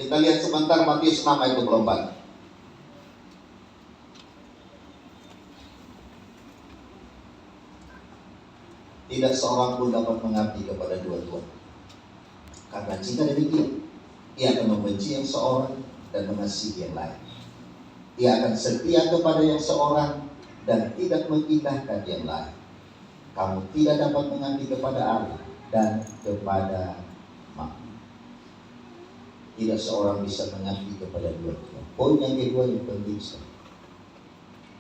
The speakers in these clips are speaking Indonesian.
Kita lihat sebentar Matius 6 ayat 24. Tidak seorang pun dapat mengabdi kepada dua tuan. Karena jika demikian, ia akan membenci yang seorang dan mengasihi yang lain. Ia akan setia kepada yang seorang dan tidak mengindahkan yang lain. Kamu tidak dapat mengabdi kepada Allah dan kepada makhluk. Tidak seorang bisa mengabdi kepada dua tuan. Poin yang kedua yang penting sekali.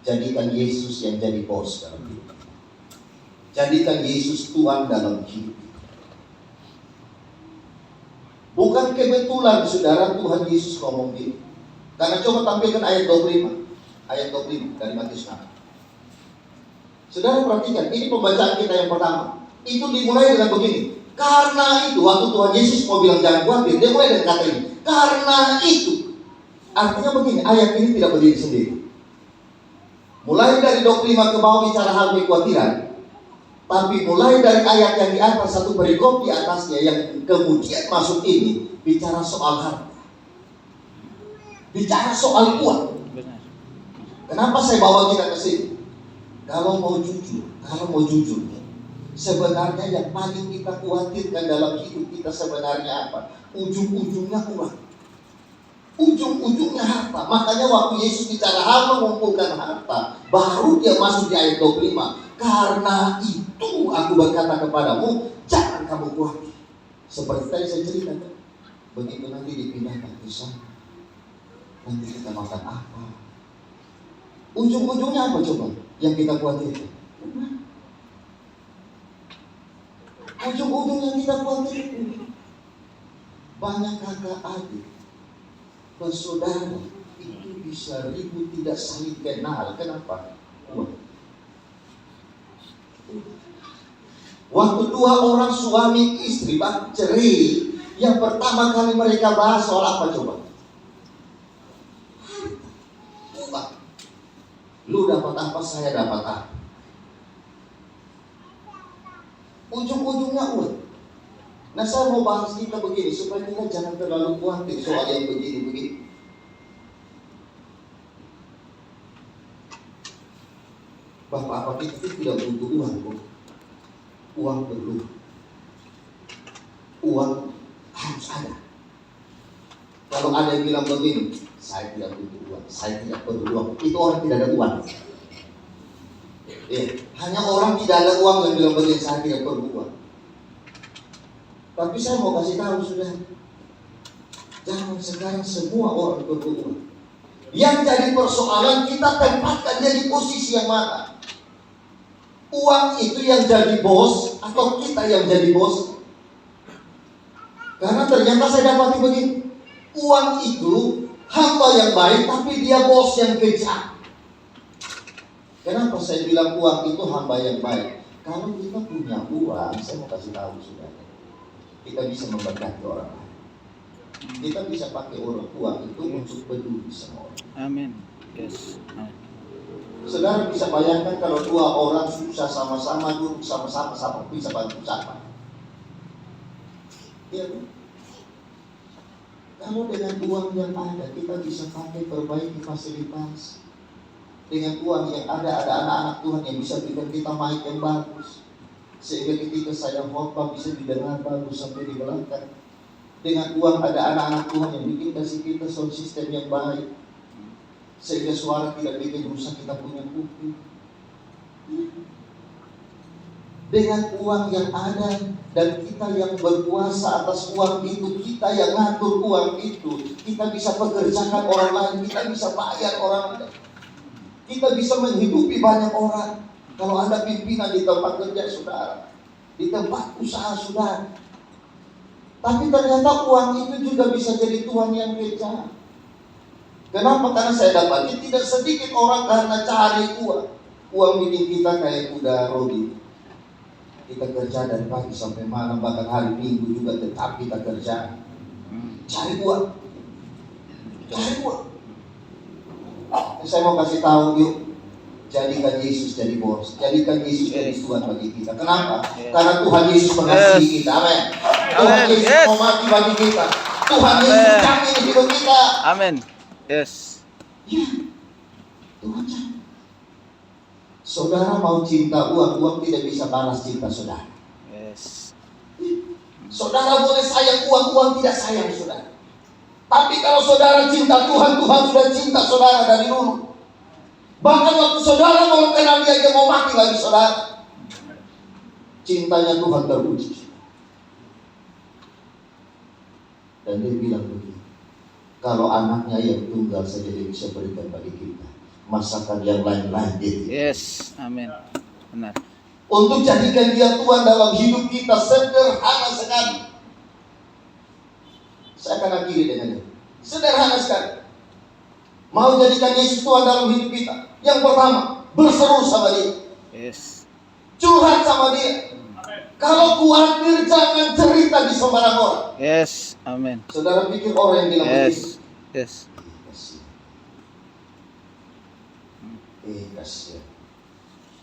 Jadikan Yesus yang jadi bos dalam hidup. Jadikan Yesus Tuhan dalam hidup. Bukan kebetulan saudara Tuhan Yesus ngomong gitu. Karena coba tampilkan ayat 25. Ayat 25 dari Matius 6. Saudara perhatikan, ini pembacaan kita yang pertama. Itu dimulai dengan begini. Karena itu, waktu Tuhan Yesus mau bilang jangan khawatir, dia mulai dengan kata ini. Karena itu. Artinya begini, ayat ini tidak berdiri sendiri. Mulai dari 25 ke bawah bicara hal kekhawatiran. Tapi mulai dari ayat yang di atas, satu perikop di atasnya yang kemudian masuk ini, bicara soal harta. Bicara soal uang. Kenapa saya bawa kita ke sini? Kalau mau jujur, sebenarnya yang paling kita khawatirkan dalam hidup kita sebenarnya apa? Ujung-ujungnya uang. Ujung-ujungnya harta. Makanya waktu Yesus bicara hal mengumpulkan harta, baru dia masuk di ayat 25. Karena itu aku berkata kepadamu, jangan kamu khawatir. Seperti tadi saya ceritakan, begitu nanti dipindahkan ke sana, nanti kita makan apa? Ujung-ujungnya apa coba yang kita khawatirkan? Ujung-ujungnya kita khawatirkan. Banyak kakak adik, bersaudara itu bisa ribut tidak saling kenal. Kenapa? Uang. Waktu dua orang suami istri cerai, yang pertama kali mereka bahas soal apa coba? Uang. Lu dapat apa, saya dapat apa? Ujung-ujungnya uang. Nah, saya mau bahas kita begini supaya kita jangan terlalu khawatir soal yang begini-begini. Bapak kita tidak butuh uang, Bu. Uang perlu. Uang harus ada. Kalau ada yang bilang begini, saya tidak butuh uang, saya tidak perlu uang, itu orang tidak ada uang. Hanya orang tidak ada uang yang bilang begini, saya tidak perlu uang. Tapi saya mau kasih tahu sudah, jangan sekarang semua orang perlu uang. Yang jadi persoalan kita tempatkan dia di posisi yang mana? Uang itu yang jadi bos atau kita yang jadi bos? Karena ternyata saya dapati begini, uang itu hamba yang baik tapi dia bos yang kejam. Kenapa saya bilang uang itu hamba yang baik? Kalau kita punya uang, saya mau kasih tahu sudah, kita bisa memberkati orang lain. Kita bisa pakai uang itu untuk peduli sama orang. Amin. Yes. Saudara bisa bayangkan kalau dua orang susah sama-sama, duduk sama-sama, bisa bantu sama. Ya, kalau dengan uang yang ada kita bisa pakai perbaiki fasilitas. Dengan uang yang ada anak-anak Tuhan yang bisa bikin kita mic yang bagus, sehingga ketika saya khotbah bisa didengar bagus sampai di belakang. Dengan uang ada anak-anak Tuhan yang bikin kasih kita sound system yang baik, sehingga suara tidak bikin rusak kita punya kuping. Dengan uang yang ada dan kita yang berkuasa atas uang itu, kita yang ngatur uang itu, kita bisa pekerjakan orang lain, kita bisa bayar orang lain, kita bisa menghidupi banyak orang. Kalau Anda pimpinan di tempat kerja saudara, di tempat usaha saudara, tapi ternyata uang itu juga bisa jadi Tuhan yang kejam. Kenapa? Karena saya dapati tidak sedikit orang karena cari uang. Uang bikin kita kayak kuda rodi. Kita kerja dari pagi sampai malam, bahkan hari Minggu juga tetap kita kerja. Cari uang. Cari uang. Saya mau kasih tahu yuk, jadikan Yesus jadi bos. Jadikan Yesus jadi Tuhan bagi kita. Kenapa? Karena Tuhan Yesus mengasihi kita. Amin. Tuhan Yesus mau mati bagi kita. Tuhan Yesus jamin hidup kita. Amin. Yes. Ya, Tuhan jamin. Saudara mau cinta uang, uang tidak bisa balas cinta saudara. Yes. Saudara boleh sayang uang, uang tidak sayang saudara. Tapi kalau saudara cinta Tuhan, Tuhan sudah cinta saudara dari dulu. Bahkan waktu saudara mau kenal dia mau mati lagi saudara. Cintanya Tuhan teruji. Dan dia bilang begini, kalau anaknya yang tunggal saja dia bisa berikan bagi kita, masakan yang lain-lain dia tidak. Yes. Amin. Benar. Untuk jadikan dia Tuhan dalam hidup kita sederhana sekali. Saya akan akhiri dengan ini. Sederhana sekali. Mau jadikan Yesus Tuhan dalam hidup kita. Yang pertama, berseru sama dia. Yes. Curhat sama dia. Kalau khawatir jangan cerita di sembarang orang. Yes. Amin. Saudara pikir orang yang bilang Yes. Yes. Kasihan.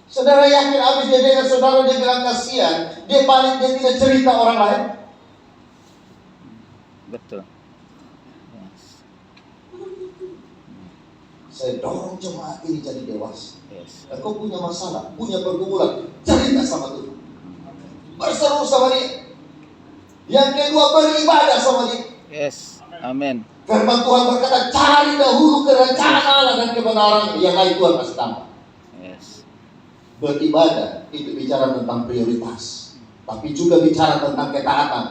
Saudara yakin habis dia dengar saudara dia bilang kasihan, dia paling dia tidak cerita orang lain. Betul. Yes. Saya dorong jemaat ini jadi dewasa. Yes. Engkau punya masalah, punya pergumulan, cerita sama Tuhan. Berseru sama dia. Yang kedua, beribadah sama dia. Yes. Amin. Firman Tuhan berkata, cari dahulu kerajaan Allah dan kebenaran, yang lain Tuhan pasti tambah. Yes. Beribadah itu bicara tentang prioritas, tapi juga bicara tentang ketaatan.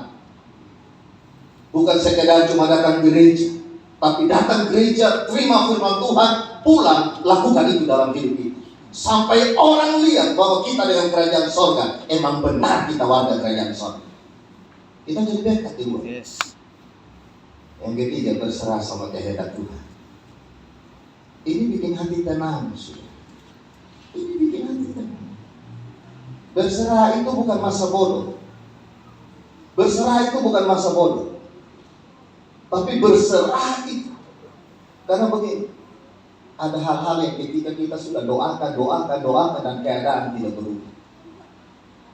Bukan sekedar cuma datang gereja, tapi datang gereja, terima firman Tuhan, pulang, lakukan itu dalam hidup kita. Sampai orang lihat bahwa kita dengan kerajaan sorga, emang benar kita warga kerajaan sorga. Kita jadi dekat di luar. Yes. Yang ketiga, berserah sama kehendak Tuhan. Ini bikin hati tenang, sudah. Ini bikin hati tenang. Berserah itu bukan masa bodoh. Berserah itu bukan masa bodoh. Tapi berserah itu, karena begini, ada hal-hal yang ketika kita sudah doakan dan keadaan tidak berubah.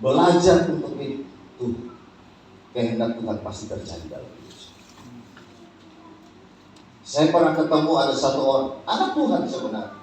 Belajar untuk hidup Tuhan. Kehendak Tuhan pasti terjadi dalam hidup. Saya pernah ketemu ada satu orang, anak Tuhan sebenarnya.